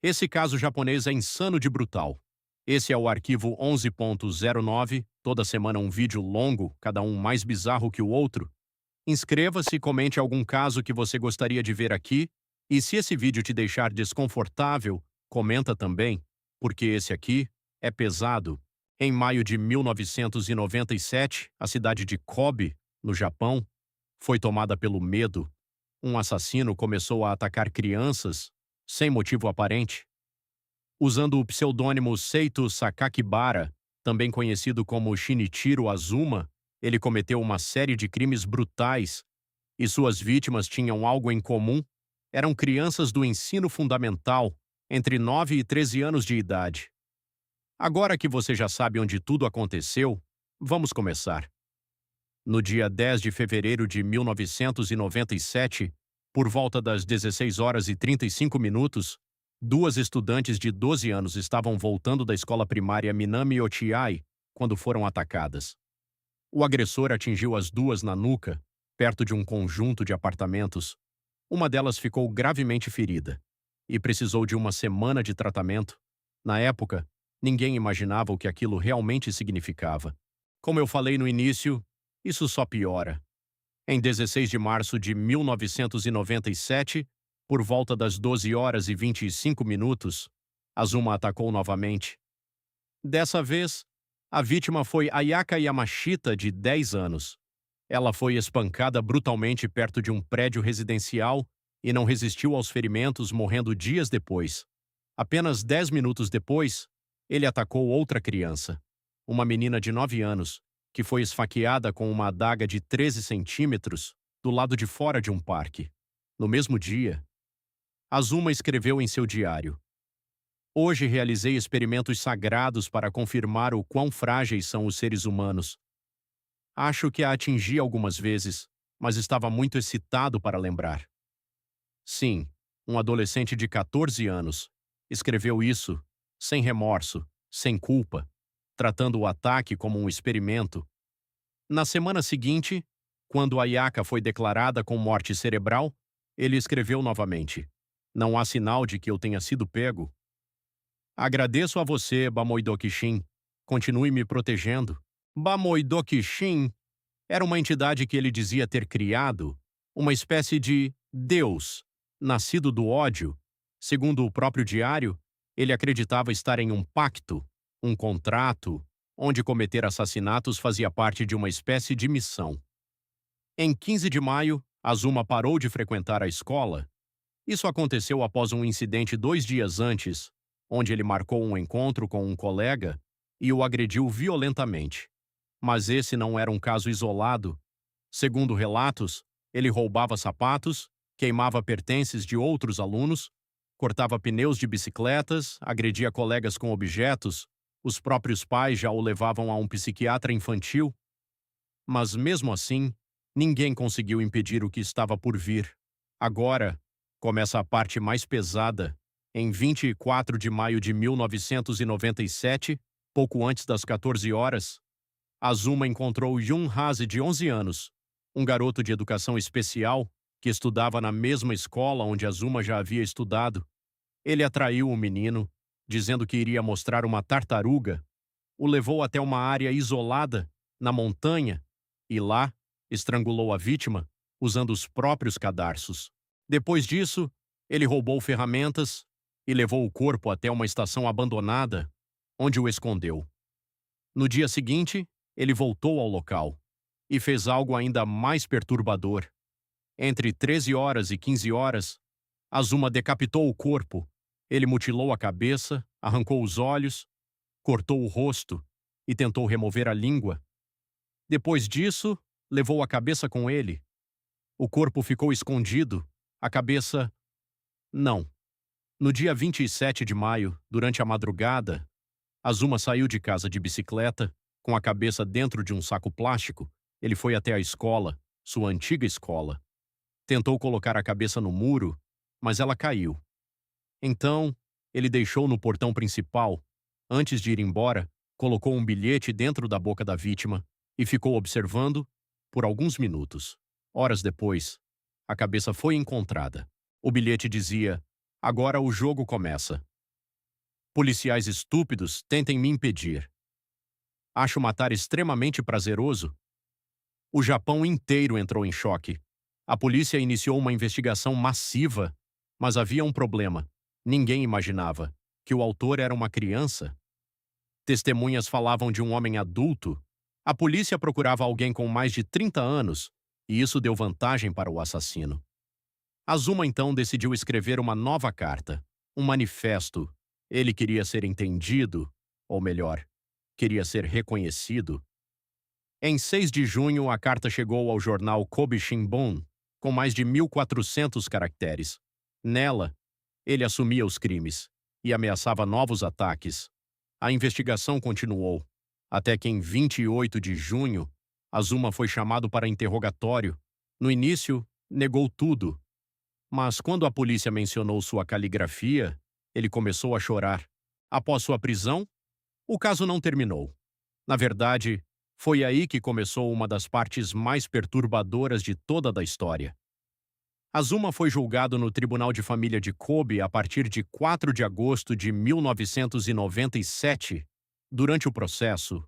Esse caso japonês é insano de brutal. Esse é o arquivo 11.09, toda semana um vídeo longo, cada um mais bizarro que o outro. Inscreva-se e comente algum caso que você gostaria de ver aqui, e se esse vídeo te deixar desconfortável, comenta também, porque esse aqui é pesado. Em maio de 1997, a cidade de Kobe, no Japão, foi tomada pelo medo. Um assassino começou a atacar crianças, sem motivo aparente. Usando o pseudônimo Seito Sakakibara, também conhecido como Shinichiro Azuma, ele cometeu uma série de crimes brutais e suas vítimas tinham algo em comum. Eram crianças do ensino fundamental, entre 9 e 13 anos de idade. Agora que você já sabe onde tudo aconteceu, vamos começar. No dia 10 de fevereiro de 1997, por volta das 16 horas e 35 minutos, duas estudantes de 12 anos estavam voltando da escola primária Minami Ochiai quando foram atacadas. O agressor atingiu as duas na nuca, perto de um conjunto de apartamentos. Uma delas ficou gravemente ferida e precisou de uma semana de tratamento. Na época, ninguém imaginava o que aquilo realmente significava. Como eu falei no início, isso só piora. Em 16 de março de 1997, por volta das 12 horas e 25 minutos, Azuma atacou novamente. Dessa vez, a vítima foi Ayaka Yamashita, de 10 anos. Ela foi espancada brutalmente perto de um prédio residencial e não resistiu aos ferimentos, morrendo dias depois. Apenas 10 minutos depois, ele atacou outra criança, uma menina de 9 anos, que foi esfaqueada com uma adaga de 13 centímetros do lado de fora de um parque. No mesmo dia, Azuma escreveu em seu diário: "Hoje realizei experimentos sagrados para confirmar o quão frágeis são os seres humanos. Acho que a atingi algumas vezes, mas estava muito excitado para lembrar." Sim, um adolescente de 14 anos escreveu isso, sem remorso, sem culpa, tratando o ataque como um experimento. Na semana seguinte, quando Ayaka foi declarada com morte cerebral, ele escreveu novamente: "Não há sinal de que eu tenha sido pego. Agradeço a você, Bamoidoki-shin. Continue me protegendo." Bamoidoki-shin era uma entidade que ele dizia ter criado, uma espécie de Deus, nascido do ódio. Segundo o próprio diário, ele acreditava estar em um pacto, um contrato, onde cometer assassinatos fazia parte de uma espécie de missão. Em 15 de maio, Azuma parou de frequentar a escola. Isso aconteceu após um incidente 2 dias antes, onde ele marcou um encontro com um colega e o agrediu violentamente. Mas esse não era um caso isolado. Segundo relatos, ele roubava sapatos, queimava pertences de outros alunos, cortava pneus de bicicletas, agredia colegas com objetos. Os próprios pais já o levavam a um psiquiatra infantil. Mas mesmo assim, ninguém conseguiu impedir o que estava por vir. Agora, começa a parte mais pesada. Em 24 de maio de 1997, pouco antes das 14 horas, Azuma encontrou Yun Haze, de 11 anos, um garoto de educação especial que estudava na mesma escola onde Azuma já havia estudado. Ele atraiu o menino, dizendo que iria mostrar uma tartaruga. O levou até uma área isolada, na montanha, e lá estrangulou a vítima usando os próprios cadarços. Depois disso, ele roubou ferramentas e levou o corpo até uma estação abandonada, onde o escondeu. No dia seguinte, ele voltou ao local e fez algo ainda mais perturbador. Entre 13 horas e 15 horas, Azuma decapitou o corpo. Ele mutilou a cabeça, arrancou os olhos, cortou o rosto e tentou remover a língua. Depois disso, levou a cabeça com ele. O corpo ficou escondido, a cabeça... não. No dia 27 de maio, durante a madrugada, Azuma saiu de casa de bicicleta, com a cabeça dentro de um saco plástico. Ele foi até a escola, sua antiga escola. Tentou colocar a cabeça no muro, mas ela caiu. Então, ele deixou no portão principal. Antes de ir embora, colocou um bilhete dentro da boca da vítima e ficou observando por alguns minutos. Horas depois, a cabeça foi encontrada. O bilhete dizia: Agora o jogo começa. Policiais estúpidos tentem me impedir. Acho matar extremamente prazeroso. O Japão inteiro entrou em choque. A polícia iniciou uma investigação massiva, mas havia um problema. Ninguém imaginava que o autor era uma criança. Testemunhas falavam de um homem adulto. A polícia procurava alguém com mais de 30 anos, e isso deu vantagem para o assassino. Azuma então decidiu escrever uma nova carta, um manifesto. Ele queria ser entendido, ou melhor, queria ser reconhecido. Em 6 de junho, a carta chegou ao jornal Kobe Shimbun, com mais de 1.400 caracteres. Nela, ele assumia os crimes e ameaçava novos ataques. A investigação continuou, até que em 28 de junho, Azuma foi chamado para interrogatório. No início, negou tudo, mas quando a polícia mencionou sua caligrafia, ele começou a chorar. Após sua prisão, o caso não terminou. Na verdade, foi aí que começou uma das partes mais perturbadoras de toda a história. Azuma foi julgado no Tribunal de Família de Kobe a partir de 4 de agosto de 1997. Durante o processo,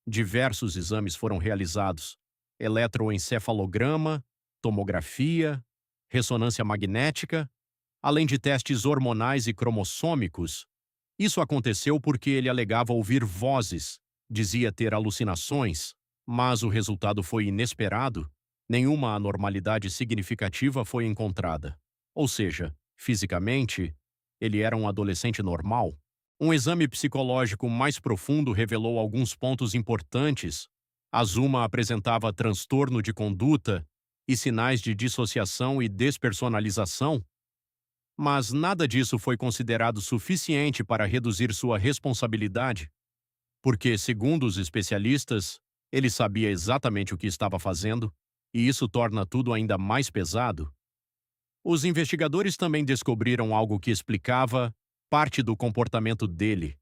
diversos exames foram realizados: eletroencefalograma, tomografia, ressonância magnética, além de testes hormonais e cromossômicos. Isso aconteceu porque ele alegava ouvir vozes, dizia ter alucinações, mas o resultado foi inesperado. Nenhuma anormalidade significativa foi encontrada. Ou seja, fisicamente, ele era um adolescente normal. Um exame psicológico mais profundo revelou alguns pontos importantes. Azuma apresentava transtorno de conduta e sinais de dissociação e despersonalização, mas nada disso foi considerado suficiente para reduzir sua responsabilidade, porque, segundo os especialistas, ele sabia exatamente o que estava fazendo, e isso torna tudo ainda mais pesado. Os investigadores também descobriram algo que explicava parte do comportamento dele.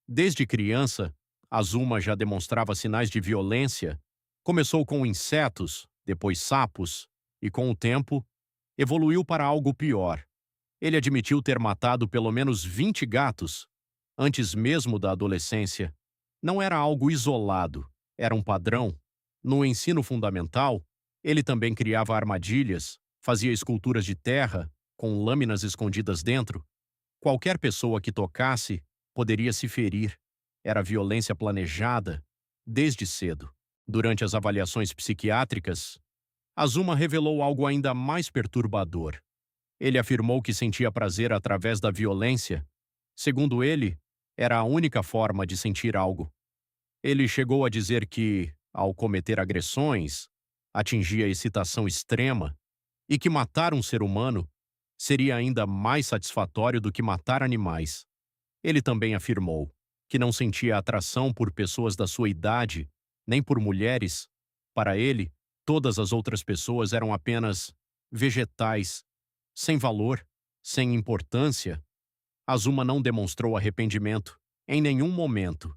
Desde criança, Azuma já demonstrava sinais de violência. Começou com insetos, depois sapos, e com o tempo, evoluiu para algo pior. Ele admitiu ter matado pelo menos 20 gatos, antes mesmo da adolescência. Não era algo isolado, era um padrão. No ensino fundamental, ele também criava armadilhas, fazia esculturas de terra, com lâminas escondidas dentro. Qualquer pessoa que tocasse poderia se ferir. Era violência planejada, desde cedo. Durante as avaliações psiquiátricas, Azuma revelou algo ainda mais perturbador. Ele afirmou que sentia prazer através da violência. Segundo ele, era a única forma de sentir algo. Ele chegou a dizer que, ao cometer agressões, atingia excitação extrema e que matar um ser humano seria ainda mais satisfatório do que matar animais. Ele também afirmou que não sentia atração por pessoas da sua idade, nem por mulheres. Para ele, todas as outras pessoas eram apenas vegetais, sem valor, sem importância. Azuma não demonstrou arrependimento em nenhum momento.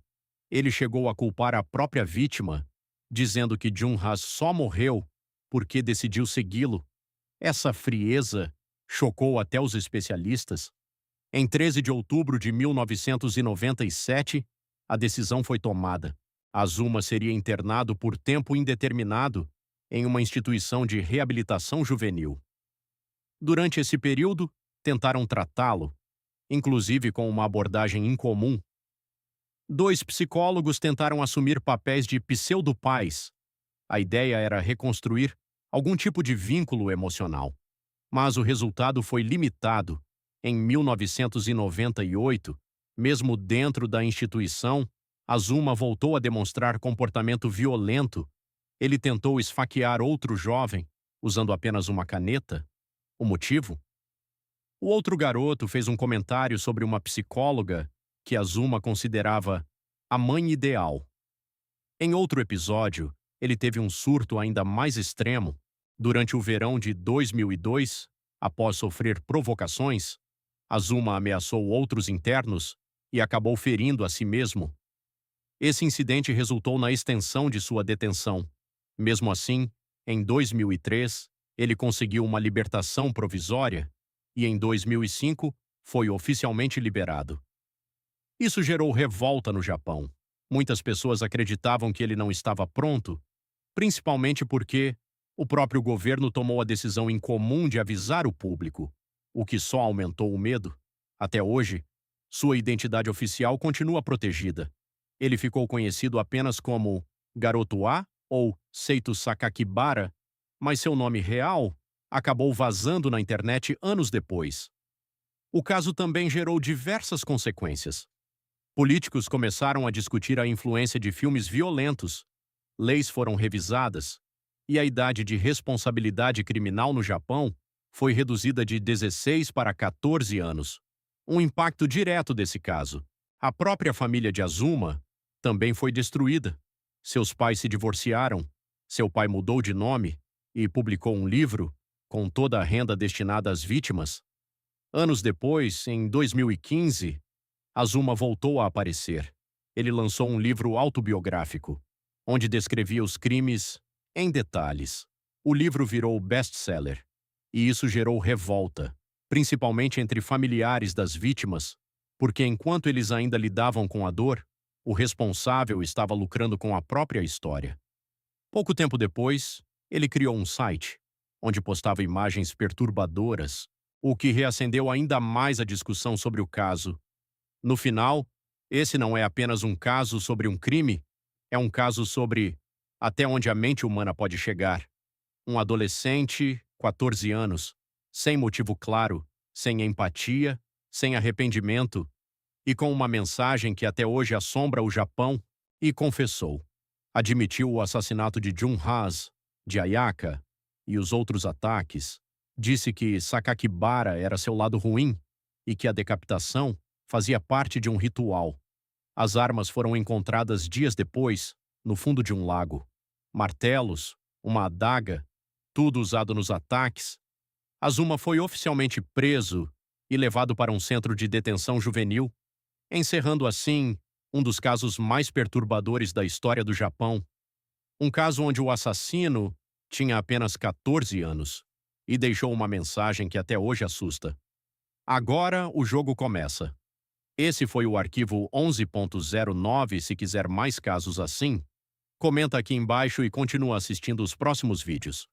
Ele chegou a culpar a própria vítima, dizendo que Junha só morreu porque decidiu segui-lo. Essa frieza chocou até os especialistas. Em 13 de outubro de 1997, a decisão foi tomada. Azuma seria internado por tempo indeterminado em uma instituição de reabilitação juvenil. Durante esse período, tentaram tratá-lo, inclusive com uma abordagem incomum. 2 psicólogos tentaram assumir papéis de pseudo-pais. A ideia era reconstruir algum tipo de vínculo emocional. Mas o resultado foi limitado. Em 1998, mesmo dentro da instituição, Azuma voltou a demonstrar comportamento violento. Ele tentou esfaquear outro jovem, usando apenas uma caneta. O motivo? O outro garoto fez um comentário sobre uma psicóloga que Azuma considerava a mãe ideal. Em outro episódio, ele teve um surto ainda mais extremo. Durante o verão de 2002, após sofrer provocações, Azuma ameaçou outros internos e acabou ferindo a si mesmo. Esse incidente resultou na extensão de sua detenção. Mesmo assim, em 2003, ele conseguiu uma libertação provisória e, em 2005, foi oficialmente liberado. Isso gerou revolta no Japão. Muitas pessoas acreditavam que ele não estava pronto, principalmente porque o próprio governo tomou a decisão incomum de avisar o público, o que só aumentou o medo. Até hoje, sua identidade oficial continua protegida. Ele ficou conhecido apenas como Garoto A ou Seito Sakakibara, mas seu nome real acabou vazando na internet anos depois. O caso também gerou diversas consequências. Políticos começaram a discutir a influência de filmes violentos, leis foram revisadas, e a idade de responsabilidade criminal no Japão foi reduzida de 16 para 14 anos. Um impacto direto desse caso. A própria família de Azuma também foi destruída. Seus pais se divorciaram, seu pai mudou de nome e publicou um livro com toda a renda destinada às vítimas. Anos depois, em 2015, Azuma voltou a aparecer. Ele lançou um livro autobiográfico, onde descrevia os crimes em detalhes. O livro virou best-seller, e isso gerou revolta, principalmente entre familiares das vítimas, porque enquanto eles ainda lidavam com a dor, o responsável estava lucrando com a própria história. Pouco tempo depois, ele criou um site, onde postava imagens perturbadoras, o que reacendeu ainda mais a discussão sobre o caso. No final, esse não é apenas um caso sobre um crime, é um caso sobre até onde a mente humana pode chegar. Um adolescente, 14 anos, sem motivo claro, sem empatia, sem arrependimento, e com uma mensagem que até hoje assombra o Japão, e confessou. Admitiu o assassinato de Jun Haas, de Ayaka, e os outros ataques. Disse que Sakakibara era seu lado ruim e que a decapitação fazia parte de um ritual. As armas foram encontradas dias depois, no fundo de um lago. Martelos, uma adaga, tudo usado nos ataques. Azuma foi oficialmente preso e levado para um centro de detenção juvenil, encerrando assim um dos casos mais perturbadores da história do Japão. Um caso onde o assassino tinha apenas 14 anos e deixou uma mensagem que até hoje assusta. Agora o jogo começa. Esse foi o arquivo 11.09. Se quiser mais casos assim, comenta aqui embaixo e continua assistindo os próximos vídeos.